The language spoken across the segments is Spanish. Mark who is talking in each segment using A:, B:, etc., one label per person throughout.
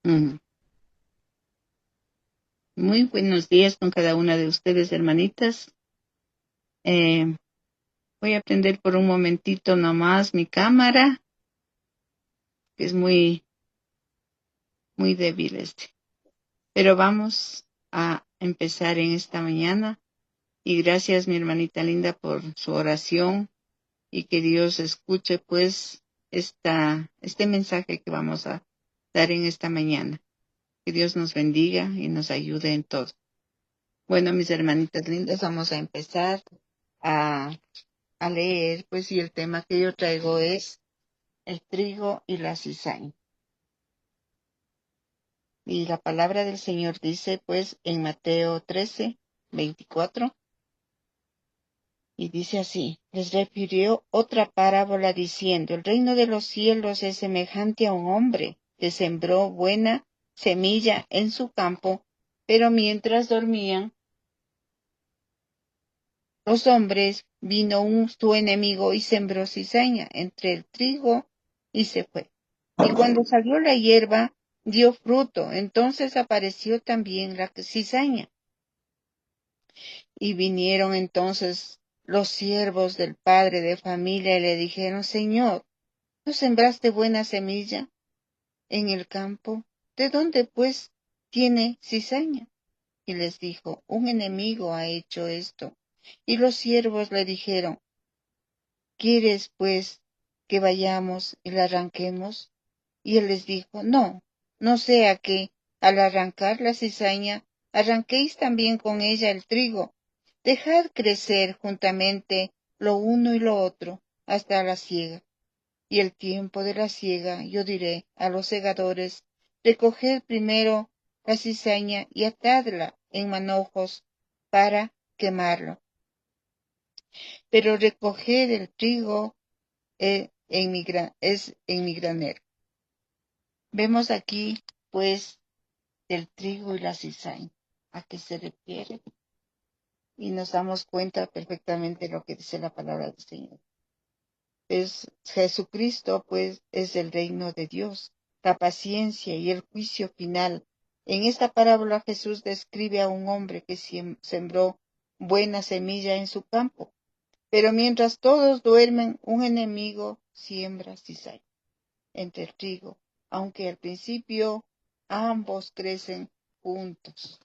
A: Mm. Muy buenos días con cada una de ustedes, hermanitas. Eh, Voy a prender por un momentito nomás mi cámara, que es muy débil Pero vamos a empezar en esta mañana. Y gracias, mi hermanita linda, por su oración y que Dios escuche, pues, este mensaje que vamos a dar en esta mañana. Que Dios nos bendiga y nos ayude en todo. Bueno, mis hermanitas lindas, vamos a empezar a leer, pues, y el tema que yo traigo es el trigo y la cizaña. Y la palabra del Señor dice, pues, en Mateo 13:24, y dice así: les refirió otra parábola diciendo, el reino de los cielos es semejante a un hombre que sembró buena semilla en su campo, pero mientras dormían los hombres, vino su enemigo y sembró cizaña entre el trigo y se fue. Y cuando salió la hierba, dio fruto. Entonces apareció también la cizaña. Y vinieron entonces los siervos del padre de familia y le dijeron, Señor, ¿no sembraste buena semilla en el campo? ¿De dónde pues tiene cizaña? Y les dijo, un enemigo ha hecho esto. Y los siervos le dijeron, ¿quieres pues que vayamos y la arranquemos? Y él les dijo, no, no sea que al arrancar la cizaña arranquéis también con ella el trigo. Dejad crecer juntamente lo uno y lo otro hasta la siega. Y el tiempo de la siega yo diré a los segadores, recoged primero la cizaña y atadla en manojos para quemarlo. Pero recoged el trigo es en mi granero. Vemos aquí, pues, el trigo y la cizaña, a qué se refiere, y nos damos cuenta perfectamente de lo que dice la palabra del Señor. Es Jesucristo, pues, es el reino de Dios, la paciencia y el juicio final. En esta parábola Jesús describe a un hombre que sembró buena semilla en su campo, pero mientras todos duermen, un enemigo siembra cizaña entre el trigo, aunque al principio ambos crecen juntos.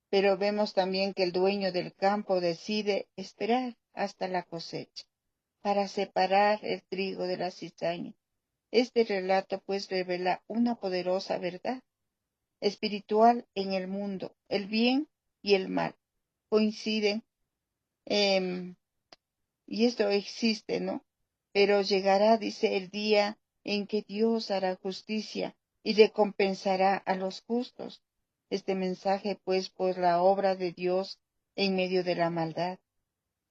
A: Pero vemos también que el dueño del campo decide esperar hasta la cosecha para separar el trigo de la cizaña. Este relato pues revela una poderosa verdad espiritual en el mundo. El bien y el mal coinciden, y esto existe, ¿no? Pero llegará, dice, el día en que Dios hará justicia y recompensará a los justos. Este mensaje, pues, por la obra de Dios en medio de la maldad.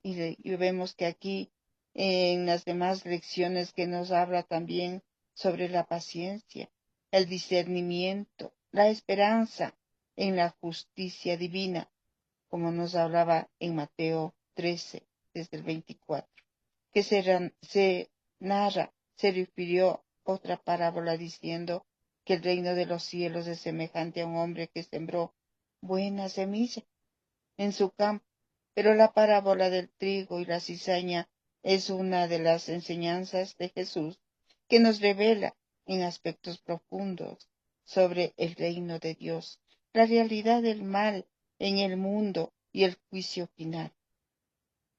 A: Y vemos que aquí, en las demás lecciones que nos habla también sobre la paciencia, el discernimiento, la esperanza en la justicia divina, como nos hablaba en Mateo 13, desde el 24, que se narra, se refirió otra parábola diciendo que el reino de los cielos es semejante a un hombre que sembró buena semilla en su campo. Pero la parábola del trigo y la cizaña es una de las enseñanzas de Jesús que nos revela en aspectos profundos sobre el reino de Dios, la realidad del mal en el mundo y el juicio final.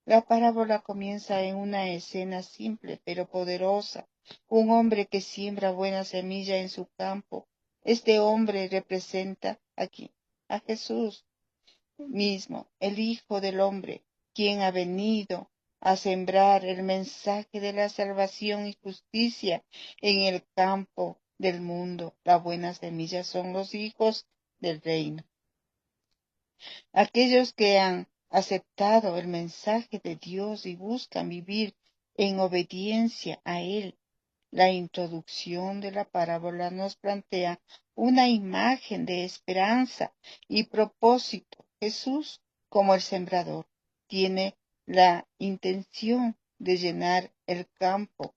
A: La parábola comienza en una escena simple pero poderosa. Un hombre que siembra buena semilla en su campo. Este hombre representa aquí a Jesús mismo, el Hijo del Hombre, quien ha venido a sembrar el mensaje de la salvación y justicia en el campo del mundo. La buena semilla son los hijos del reino. Aquellos que han aceptado el mensaje de Dios y buscan vivir en obediencia a Él. La introducción de la parábola nos plantea una imagen de esperanza y propósito. Jesús, como el sembrador, tiene la intención de llenar el campo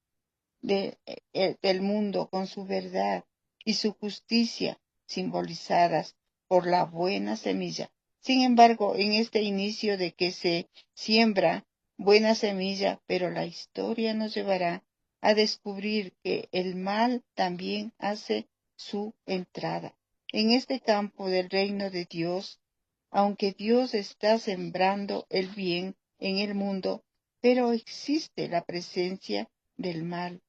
A: del mundo con su verdad y su justicia, simbolizadas por la buena semilla. Sin embargo, en este inicio de que se siembra buena semilla, pero la historia nos llevará a descubrir que el mal también hace su entrada. En este campo del reino de Dios, aunque Dios está sembrando el bien en el mundo, pero existe la presencia del mal.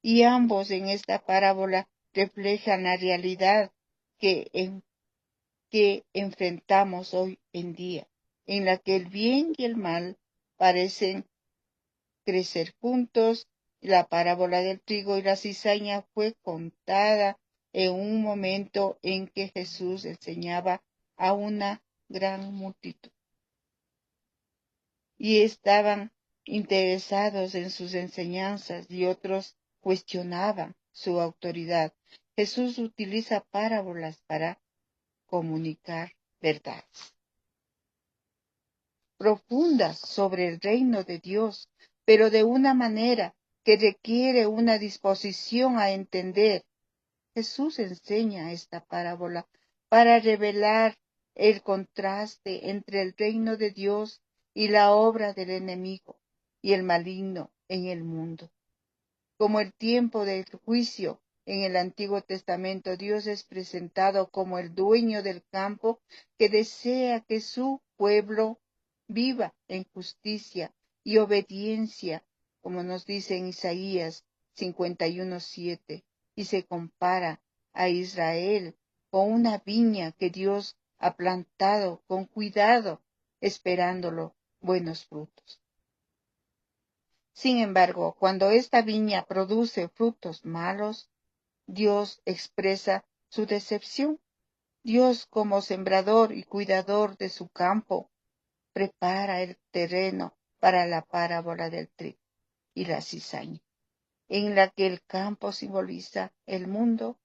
A: Y ambos en esta parábola reflejan la realidad que enfrentamos hoy en día, en la que el bien y el mal parecen crecer juntos. La parábola del trigo y la cizaña fue contada en un momento en que Jesús enseñaba a una gran multitud y estaban interesados en sus enseñanzas y otros cuestionaban su autoridad. Jesús utiliza parábolas para comunicar verdades profundas sobre el reino de Dios, pero de una manera que requiere una disposición a entender. Jesús enseña esta parábola para revelar el contraste entre el reino de Dios y la obra del enemigo y el maligno en el mundo. Como el tiempo del juicio en el Antiguo Testamento, Dios es presentado como el dueño del campo que desea que su pueblo viva en justicia y obediencia, como nos dice en Isaías 51:7, y se compara a Israel con una viña que Dios ha plantado con cuidado, esperándolo buenos frutos. Sin embargo, cuando esta viña produce frutos malos, Dios expresa su decepción. Dios, como sembrador y cuidador de su campo, prepara el terreno para la parábola del trigo y la cizaña, en la que el campo simboliza el mundo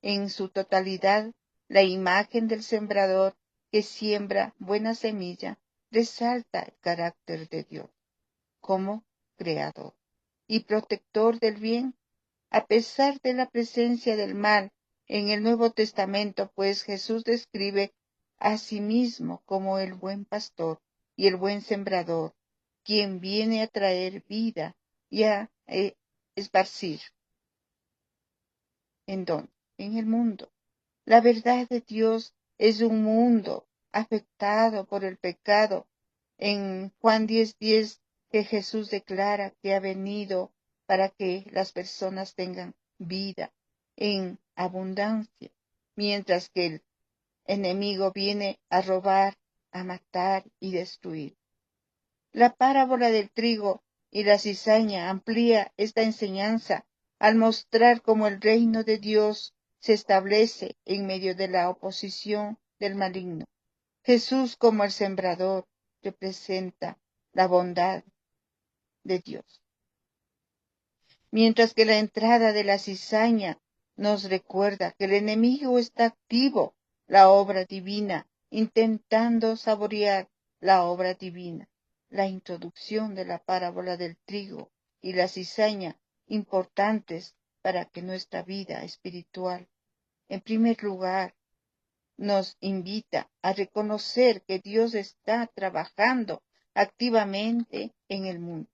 A: en su totalidad. La imagen del sembrador que siembra buena semilla resalta el carácter de Dios como creador y protector del bien, a pesar de la presencia del mal en el Nuevo Testamento, pues Jesús describe a sí mismo como el buen pastor y el buen sembrador, quien viene a traer vida y a esparcir. ¿En dónde? En el mundo. La verdad de Dios es un mundo afectado por el pecado. En Juan 10:10, que Jesús declara que ha venido para que las personas tengan vida en abundancia, mientras que el enemigo viene a robar, a matar y destruir. La parábola del trigo y la cizaña amplía esta enseñanza al mostrar cómo el reino de Dios se establece en medio de la oposición del maligno. Jesús, como el sembrador, representa la bondad de Dios, mientras que la entrada de la cizaña nos recuerda que el enemigo está activo, la obra divina, intentando saborear la obra divina. La introducción de la parábola del trigo y la cizaña, importantes para que nuestra vida espiritual, en primer lugar, nos invita a reconocer que Dios está trabajando activamente en el mundo.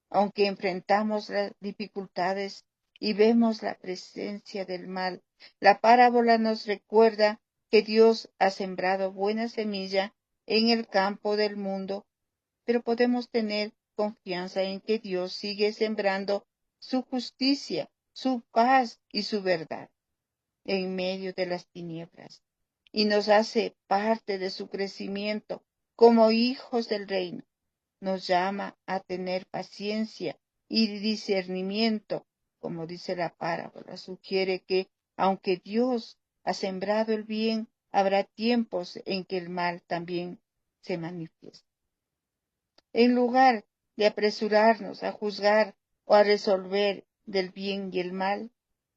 A: Aunque enfrentamos las dificultades y vemos la presencia del mal, la parábola nos recuerda que Dios ha sembrado buena semilla en el campo del mundo, pero podemos tener confianza en que Dios sigue sembrando su justicia, su paz y su verdad en medio de las tinieblas, y nos hace parte de su crecimiento como hijos del reino. Nos llama a tener paciencia y discernimiento, como dice la parábola. Sugiere que, aunque Dios ha sembrado el bien, habrá tiempos en que el mal también se manifiesta. En lugar de apresurarnos a juzgar o a resolver del bien y el mal,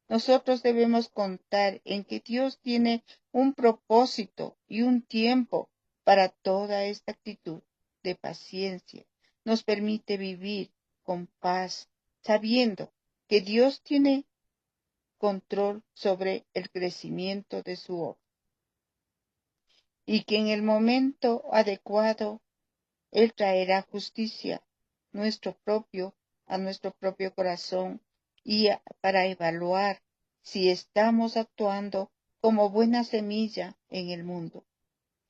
A: nosotros debemos contar en que Dios tiene un propósito y un tiempo para toda esta actitud de paciencia. Nos permite vivir con paz, sabiendo que Dios tiene control sobre el crecimiento de su obra y que en el momento adecuado Él traerá justicia a nuestro propio corazón y para evaluar si estamos actuando como buena semilla en el mundo.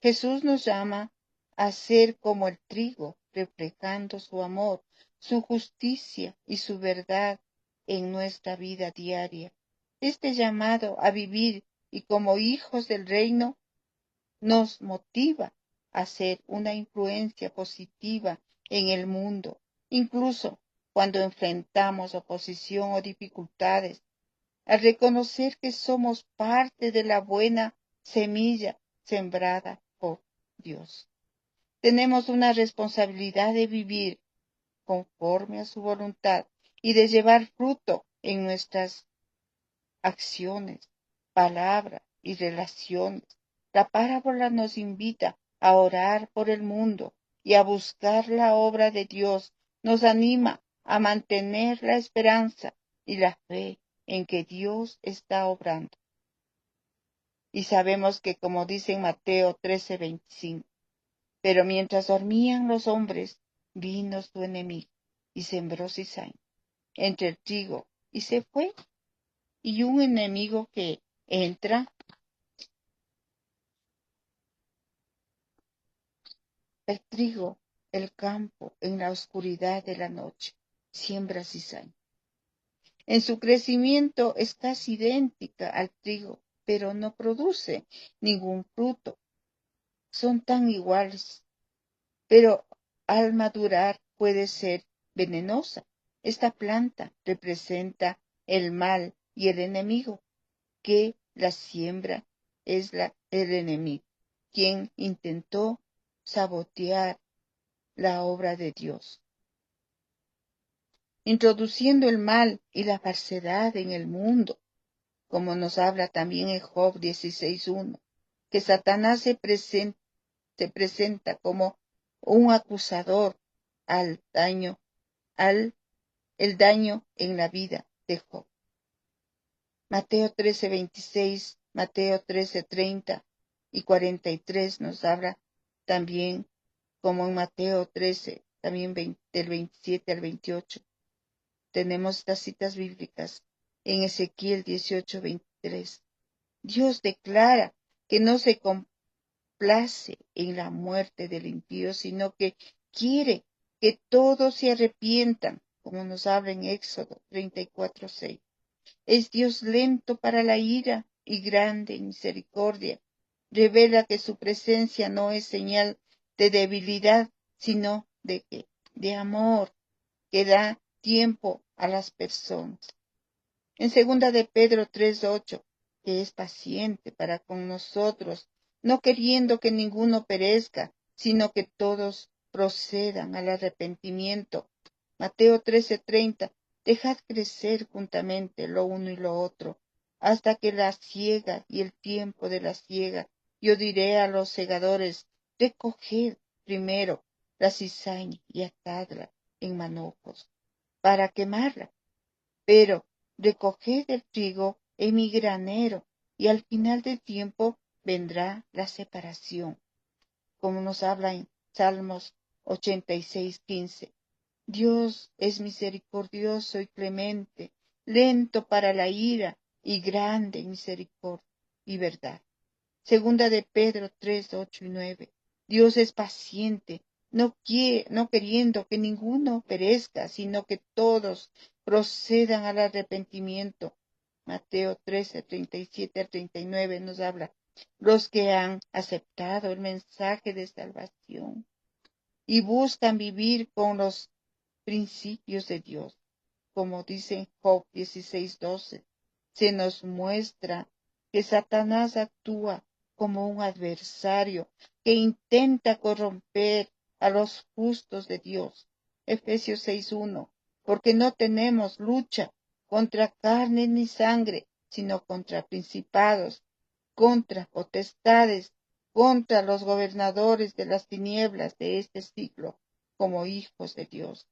A: Jesús nos llama a ser como el trigo, reflejando su amor, su justicia y su verdad en nuestra vida diaria. Este llamado a vivir y como hijos del reino nos motiva a ser una influencia positiva en el mundo, incluso cuando enfrentamos oposición o dificultades, al reconocer que somos parte de la buena semilla sembrada por Dios. Tenemos una responsabilidad de vivir conforme a su voluntad y de llevar fruto en nuestras acciones, palabras y relaciones. La parábola nos invita a orar por el mundo y a buscar la obra de Dios. Nos anima a mantener la esperanza y la fe en que Dios está obrando. Y sabemos que, como dice en Mateo 13:25, pero mientras dormían los hombres, vino su enemigo y sembró cizaña entre el trigo y se fue. Y un enemigo que entra, el trigo, el campo, en la oscuridad de la noche, siembra cizaña. En su crecimiento es casi idéntica al trigo, pero no produce ningún fruto. Son tan iguales, pero al madurar puede ser venenosa. Esta planta representa el mal y el enemigo, que la siembra es el enemigo, quien intentó sabotear la obra de Dios, introduciendo el mal y la falsedad en el mundo, como nos habla también en Job 16:1, que Satanás se presenta como un acusador al el daño en la vida de Job. Mateo 13:26, Mateo 13:30 y 43 nos habla también, como en Mateo 13, también del 27 al 28. Tenemos estas citas bíblicas en Ezequiel 18:23. Dios declara que no se complace en la muerte del impío, sino que quiere que todos se arrepientan, como nos habla en Éxodo 34:6. Es Dios lento para la ira y grande en misericordia. Revela que su presencia no es señal de debilidad, sino de amor, que da tiempo a las personas. En segunda de Pedro 3:8, que es paciente para con nosotros, no queriendo que ninguno perezca, sino que todos procedan al arrepentimiento. Mateo 13:30, dejad crecer juntamente lo uno y lo otro, hasta que la siega y el tiempo de la siega. Yo diré a los segadores, recoged primero la cizaña y atadla en manojos para quemarla, pero recoged el trigo en mi granero, y al final del tiempo vendrá la separación, como nos habla en Salmos 86:15. Dios es misericordioso y clemente, lento para la ira y grande en misericordia y verdad. Segunda de Pedro 3:8 y 9. Dios es paciente, no queriendo que ninguno perezca, sino que todos procedan al arrepentimiento. Mateo 13:37 al 39 nos habla. Los que han aceptado el mensaje de salvación y buscan vivir con los principios de Dios, como dice en Job 16:12, se nos muestra que Satanás actúa como un adversario que intenta corromper a los justos de Dios. Efesios 6:1, porque no tenemos lucha contra carne ni sangre, sino contra principados, contra potestades, contra los gobernadores de las tinieblas de este siglo, como hijos de Dios.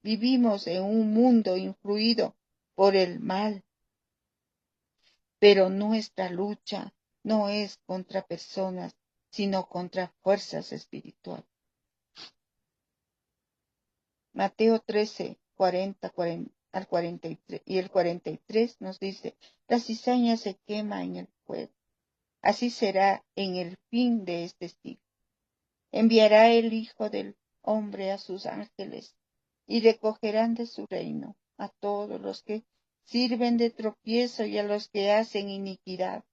A: Vivimos en un mundo influido por el mal, pero nuestra lucha no es contra personas, sino contra fuerzas espirituales. Mateo 13, 40 al 43 y el 43 nos dice, la cizaña se quema en el fuego. Así será en el fin de este siglo. Enviará el Hijo del Hombre a sus ángeles y recogerán de su reino a todos los que sirven de tropiezo y a los que hacen iniquidad,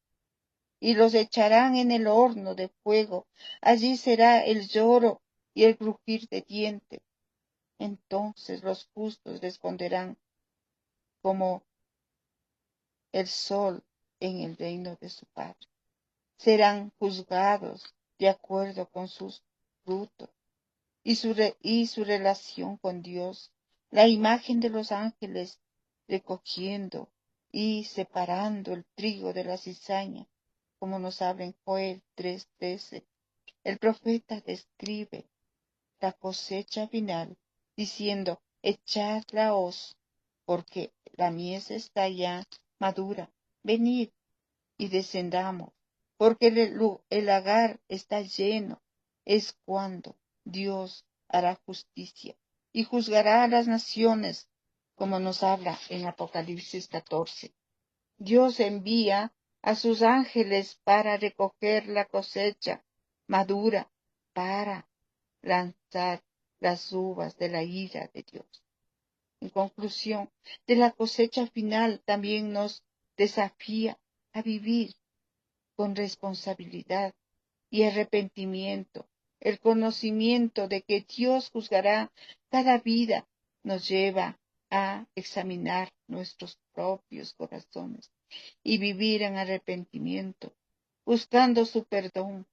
A: y los echarán en el horno de fuego. Allí será el lloro y el crujir de dientes. Entonces los justos responderán como el sol en el reino de su Padre. Serán juzgados de acuerdo con sus frutos y su relación con Dios. La imagen de los ángeles recogiendo y separando el trigo de la cizaña, como nos habla en Joel 3:13. El profeta describe la cosecha final, diciendo, echad la hoz, porque la mies está ya madura. Venid y descendamos, porque el lagar está lleno. Es cuando Dios hará justicia y juzgará a las naciones, como nos habla en Apocalipsis 14. Dios envía a sus ángeles para recoger la cosecha madura, para lanzar las uvas de la ira de Dios. En conclusión, de la cosecha final también nos desafía a vivir con responsabilidad y arrepentimiento. El conocimiento de que Dios juzgará cada vida nos lleva a examinar nuestros propios corazones y vivir en arrepentimiento, buscando su perdón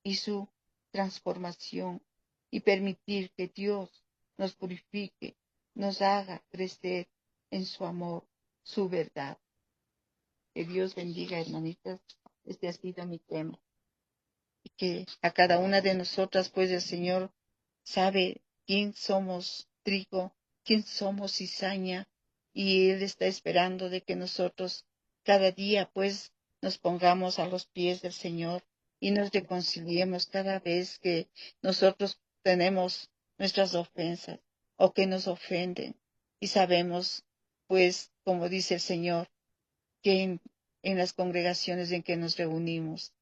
A: y su transformación, y permitir que Dios nos purifique, nos haga crecer en su amor, su verdad. Que Dios bendiga, hermanitas. Este ha sido mi tema. Y que a cada una de nosotras, pues el Señor sabe quién somos trigo, quién somos cizaña, y Él está esperando de que nosotros cada día, pues, nos pongamos a los pies del Señor y nos reconciliemos cada vez que nosotros tenemos nuestras ofensas o que nos ofenden. Y sabemos, pues, como dice el Señor, que en las congregaciones en que nos reunimos,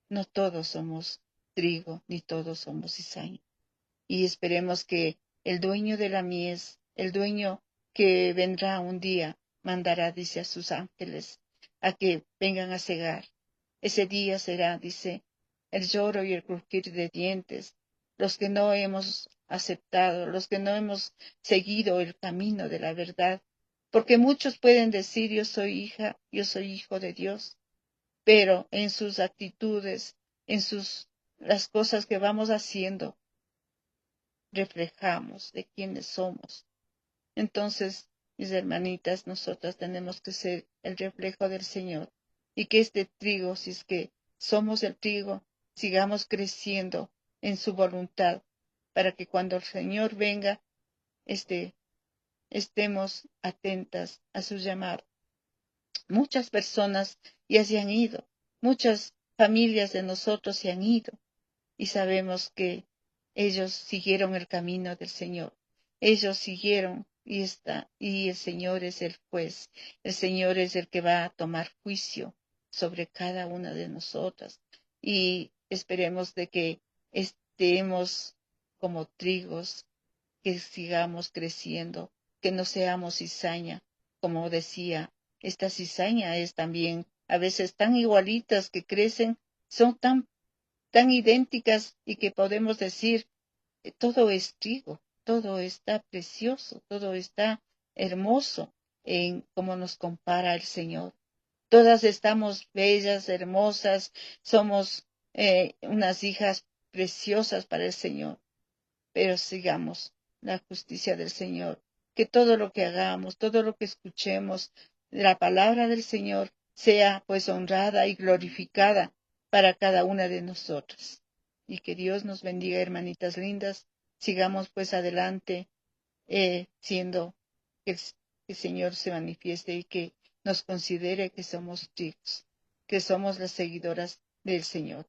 A: no todos somos trigo, ni todos somos cizaña. Y esperemos que el dueño de la mies, el dueño que vendrá un día, mandará, dice, a sus ángeles a que vengan a cegar. Ese día será, dice, el lloro y el crujir de dientes, los que no hemos aceptado, los que no hemos seguido el camino de la verdad, porque muchos pueden decir, yo soy hija, yo soy hijo de Dios, pero en sus actitudes, en las cosas que vamos haciendo, reflejamos de quiénes somos. Entonces, mis hermanitas, nosotras tenemos que ser el reflejo del Señor, y que este trigo, si es que somos el trigo, sigamos creciendo en su voluntad, para que cuando el Señor venga, estemos atentas a su llamado. Muchas personas ya se han ido, muchas familias de nosotros se han ido, y sabemos que ellos siguieron el camino del Señor. Ellos siguieron y el Señor es el juez. El Señor es el que va a tomar juicio sobre cada una de nosotras. Y esperemos de que estemos como trigos, que sigamos creciendo, que no seamos cizaña. Como decía, esta cizaña es también a veces tan igualitas que crecen, son tan idénticas, y que podemos decir, todo es trigo, todo está precioso, todo está hermoso en cómo nos compara el Señor. Todas estamos bellas, hermosas, somos unas hijas preciosas para el Señor, pero sigamos la justicia del Señor, que todo lo que hagamos, todo lo que escuchemos, la palabra del Señor sea pues honrada y glorificada para cada una de nosotras. Y que Dios nos bendiga, hermanitas lindas. Sigamos pues adelante, siendo que el Señor se manifieste y que nos considere que somos hijos, que somos las seguidoras del Señor,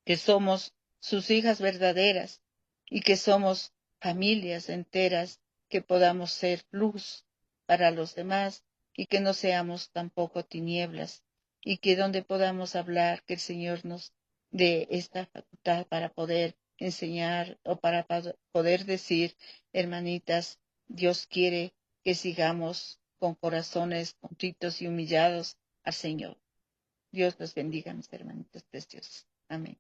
A: que somos sus hijas verdaderas y que somos familias enteras, que podamos ser luz para los demás y que no seamos tampoco tinieblas, y que donde podamos hablar, que el Señor nos dé esta facultad para poder enseñar o para poder decir, hermanitas, Dios quiere que sigamos con corazones contritos y humillados al Señor. Dios los bendiga, mis hermanitas preciosas. Amén.